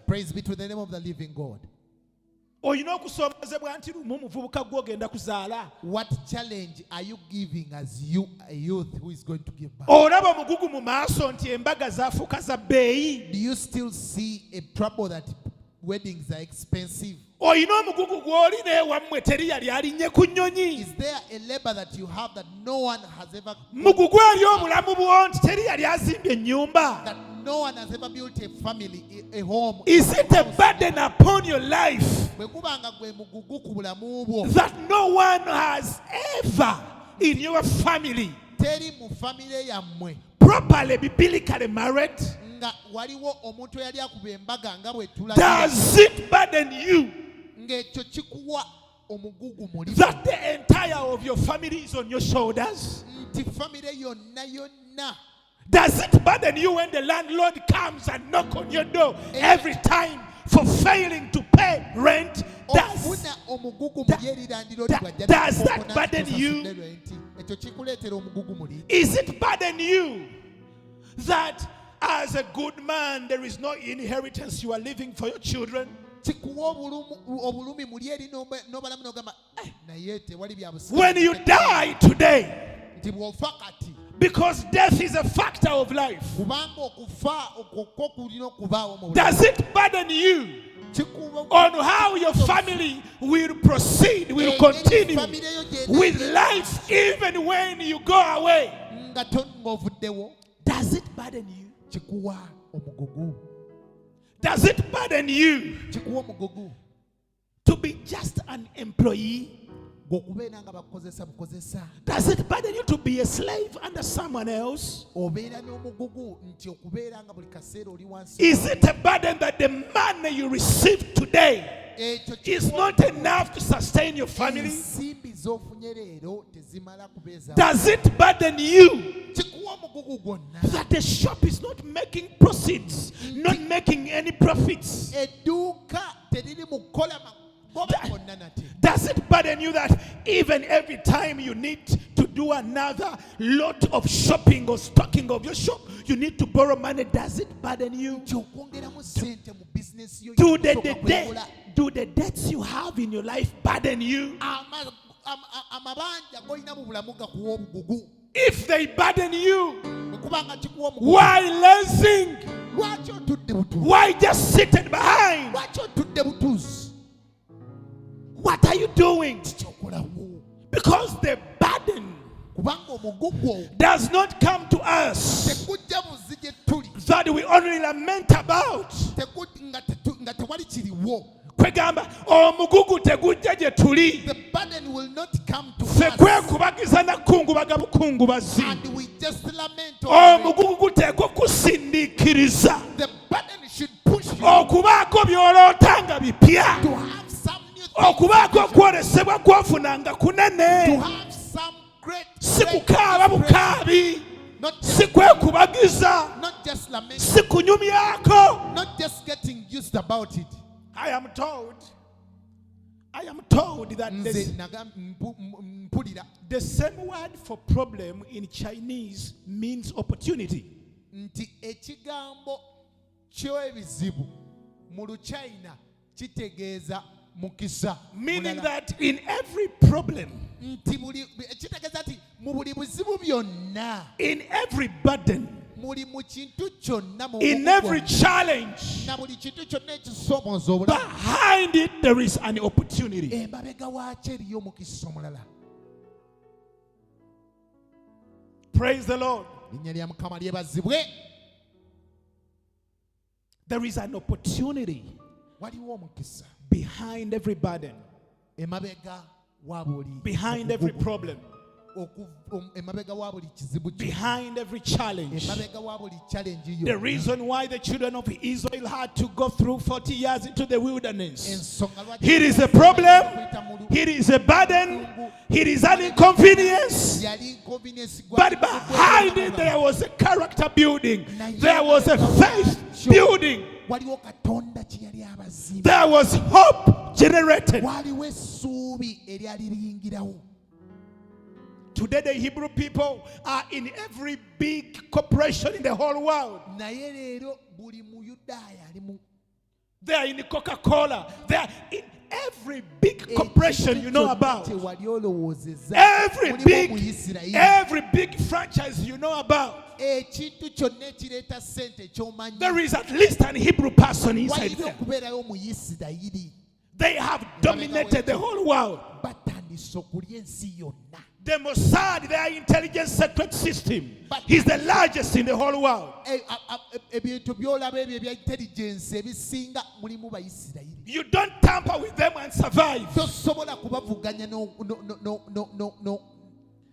Praise be to the name of the living God. What challenge are you giving as a youth who is going to give birth? Do you still see a trouble that weddings are expensive? Is there a labor that you have that no one has ever that no one has ever built a family, a home? Is it a burden upon your life that no one has ever in your family properly biblically married? Does it burden you that the entire of your family is on your shoulders? Does it burden you when the landlord comes and knocks on your door every time for failing to pay rent? Does that burden you? Is it burden you that as a good man there is no inheritance you are leaving for your children? When you die today, because death is a factor of life, does it burden you on how your family will proceed, will continue with life even when you go away? Does it burden you? Does it burden you to be just an employee? Does it burden you to be a slave under someone else? Is it a burden that the money you receive today is not enough to sustain your family? Does it burden you that the shop is not making proceeds, not making any profits? Does it burden you that even every time you need to do another lot of shopping or stocking of your shop, you need to borrow money? Does it burden you? Do the debts you have in your life burden you? If they burden you, why lazing? Why just sitting behind? What are you doing? Because the burden does not come to us that we only lament about. The burden will not come to us, and we just lament. The burden should push you to have some new things, to have some great not just lamenting, not just getting used about it. I am told that the same word for problem in Chinese means opportunity. Meaning that in every problem, in every burden, in every challenge, behind it there is an opportunity. Praise the Lord. There is an opportunity behind every burden, behind every problem, behind every challenge. The reason why the children of Israel had to go through 40 years into the wilderness, it is a problem, it is a burden, it is an inconvenience, but behind it there was a character building, there was a faith building, there was hope generated. Today the Hebrew people are in every big corporation in the whole world. They are in Coca-Cola. They are in every big corporation you know about. Every big franchise you know about. There is at least an Hebrew person inside there. They have dominated the whole world. The Mossad, their intelligence secret system, is the largest in the whole world. You don't tamper with them and survive.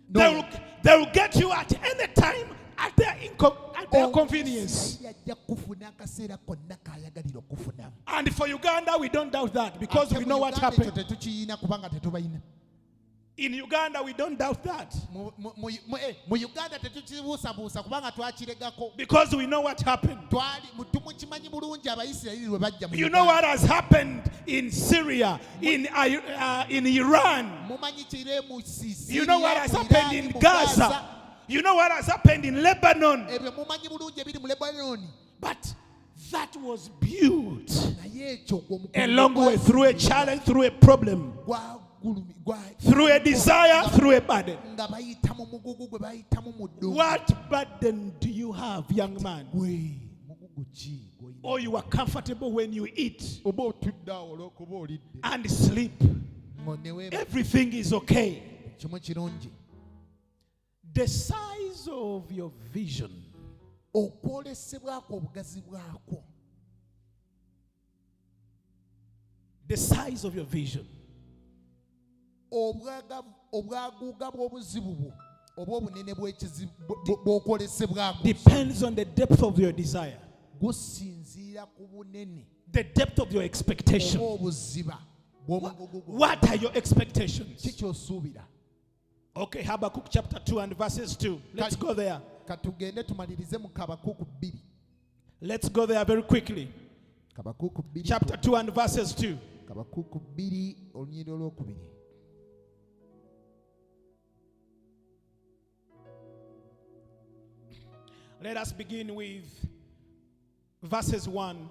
They will get you at any time at their convenience. And for Uganda, we don't doubt that because we know what happened. In Uganda, we don't doubt that. Because we know what happened. You know what has happened in Syria, in Iran. You know what has happened in Gaza. You know what has happened in Lebanon. But that was built a long way through a challenge, through a problem. Through a desire, through a burden. What burden do you have, young man? Or you are comfortable when you eat and sleep? Everything is okay. The size of your vision. The size of your vision depends on the depth of your desire, the depth of your expectation. What are your expectations? Okay, Habakkuk chapter 2 and verses 2. Let's go there. Let's go there very quickly. Chapter 2 and verses 2. Let us begin with verses 1.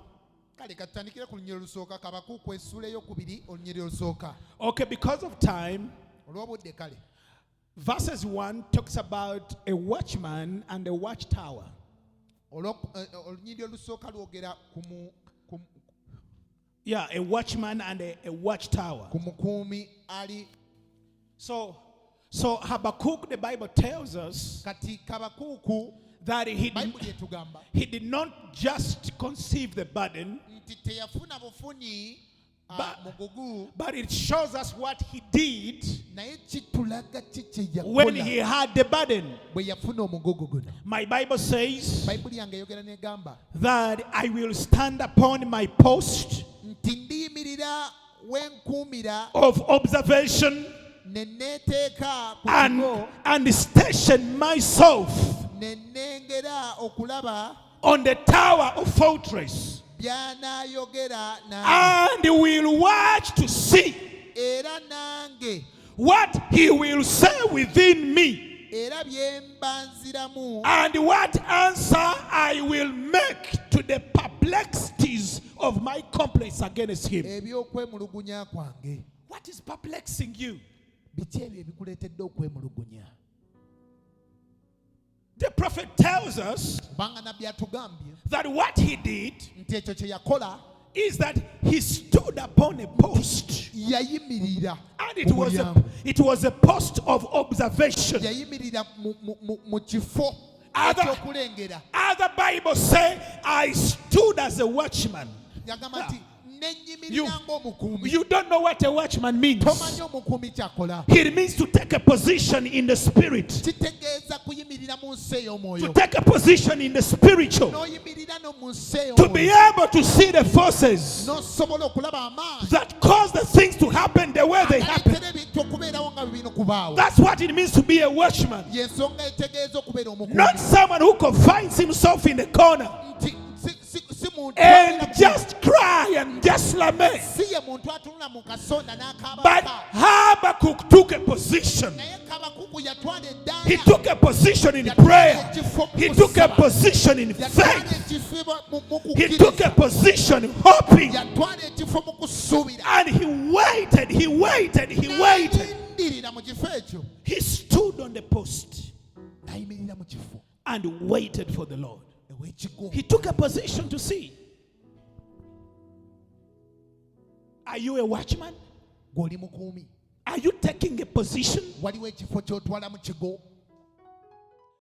Okay, because of time, verses 1 talks about a watchman and a watchtower. Yeah, a watchman and a watchtower. So Habakkuk, the Bible tells us that he did not just conceive the burden, but it shows us what he did when he had the burden. My Bible says that I will stand upon my post of observation and station myself on the tower of fortress, and will watch to see what he will say within me, and what answer I will make to the perplexities of my complaints against him. What is perplexing you? The prophet tells us that what he did is that he stood upon a post, and it was a post of observation. Other Bibles say I stood as a watchman. You don't know what a watchman means. It means to take a position in the spirit, to take a position in the spiritual, to be able to see the forces that cause the things to happen the way they happen. That's what it means to be a watchman. Not someone who confines himself in the corner and just cry and just lament. But Habakkuk took a position. He took a position in prayer. He took a position in faith. He took a position in hope. hoping. yatwala ekifo mu kusuubira And he waited. n'ayimirira mu kifo ekyo He stood on the post n'ayimirira mu kifo and waited for the Lord. ew'ekigo. He took a position to see. Are you a watchman? Gw'oli mukuumi Are you taking a position? waliwo ekifo ky'otwala mu kigo